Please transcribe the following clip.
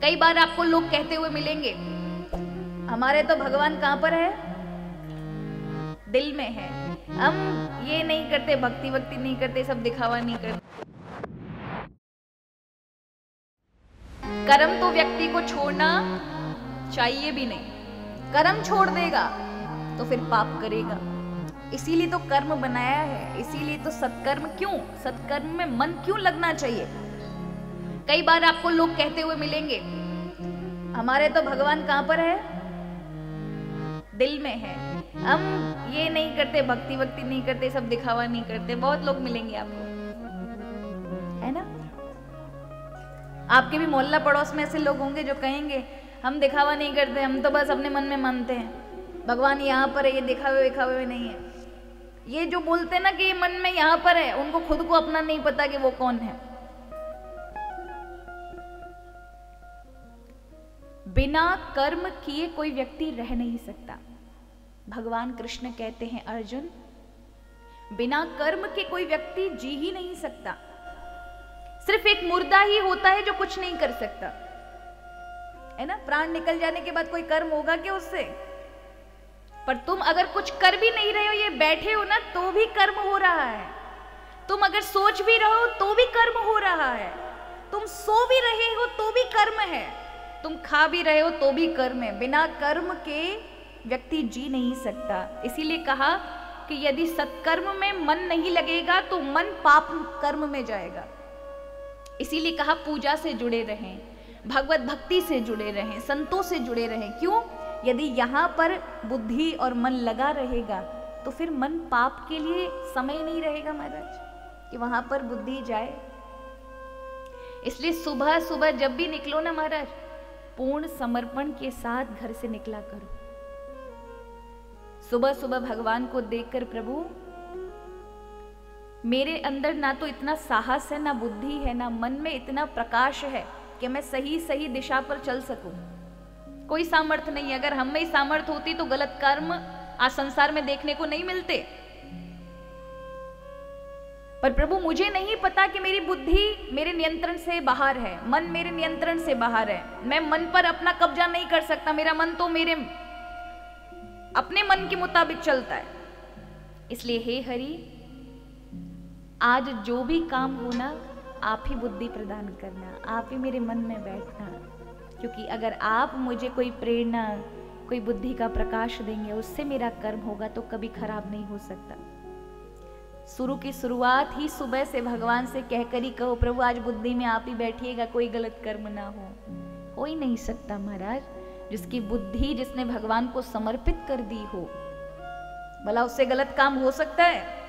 कई बार आपको लोग कहते हुए मिलेंगे, हमारे तो भगवान कहां पर है? दिल में है। हम ये नहीं करते, भक्ति वक्ति नहीं करते, सब दिखावा नहीं करते। कर्म तो व्यक्ति को छोड़ना चाहिए भी नहीं। कर्म छोड़ देगा तो फिर पाप करेगा। इसीलिए तो कर्म बनाया है, इसीलिए तो सत्कर्म। क्यों? सत्कर्म में मन क्यों लगना चाहिए? कई बार आपको लोग कहते हुए मिलेंगे, हमारे तो भगवान कहां पर है? दिल में है। हम ये नहीं करते, भक्ति वक्ति नहीं करते, सब दिखावा नहीं करते। बहुत लोग मिलेंगे आपको, है ना? आपके भी मोहल्ला पड़ोस में ऐसे लोग होंगे जो कहेंगे, हम दिखावा नहीं करते, हम तो बस अपने मन में मानते हैं, भगवान यहाँ पर है, ये दिखावे दिखावे में नहीं है। ये जो बोलते हैं ना कि ये मन में यहाँ पर है, उनको खुद को अपना नहीं पता कि वो कौन है। बिना कर्म किए कोई व्यक्ति रह नहीं सकता। भगवान कृष्ण कहते हैं, अर्जुन, बिना कर्म के कोई व्यक्ति जी ही नहीं सकता। सिर्फ एक मुर्दा ही होता है जो कुछ नहीं कर सकता, है ना? प्राण निकल जाने के बाद कोई कर्म होगा क्या उससे? पर तुम अगर कुछ कर भी नहीं रहे हो, ये बैठे हो ना, तो भी कर्म हो रहा है। तुम अगर सोच भी रहे हो तो भी कर्म हो रहा है। तुम सो भी रहे हो तो भी कर्म है। तुम खा भी रहे हो तो भी कर्म है। बिना कर्म के व्यक्ति जी नहीं सकता। इसीलिए कहा कि यदि सत्कर्म में मन नहीं लगेगा तो मन पाप कर्म में जाएगा। इसीलिए कहा पूजा से जुड़े रहें, भगवत भक्ति से जुड़े रहें, संतों से जुड़े रहें। क्यों? यदि यहाँ पर बुद्धि और मन लगा रहेगा तो फिर मन पाप के लिए समय नहीं रहेगा महाराज कि वहां पर बुद्धि जाए। इसलिए सुबह सुबह जब भी निकलो ना महाराज, पूर्ण समर्पण के साथ घर से निकला करो। सुबह सुबह भगवान को देखकर, प्रभु मेरे अंदर ना तो इतना साहस है, ना बुद्धि है, ना मन में इतना प्रकाश है कि मैं सही सही दिशा पर चल सकूं। कोई सामर्थ्य नहीं। अगर हम में सामर्थ्य होती तो गलत कर्म आज संसार में देखने को नहीं मिलते। पर प्रभु मुझे नहीं पता कि मेरी बुद्धि मेरे नियंत्रण से बाहर है, मन मेरे नियंत्रण से बाहर है। मैं मन पर अपना कब्जा नहीं कर सकता। मेरा मन तो मेरे अपने मन के मुताबिक चलता है। इसलिए हे हरि, आज जो भी काम हो ना, आप ही बुद्धि प्रदान करना, आप ही मेरे मन में बैठना। क्योंकि अगर आप मुझे कोई प्रेरणा, कोई बुद्धि का प्रकाश देंगे, उससे मेरा कर्म होगा तो कभी खराब नहीं हो सकता। शुरू की शुरुआत ही सुबह से भगवान से कहकर ही कहो, प्रभु आज बुद्धि में आप ही बैठिएगा, कोई गलत कर्म ना हो ही नहीं सकता महाराज। जिसकी बुद्धि, जिसने भगवान को समर्पित कर दी हो, भला उससे गलत काम हो सकता है?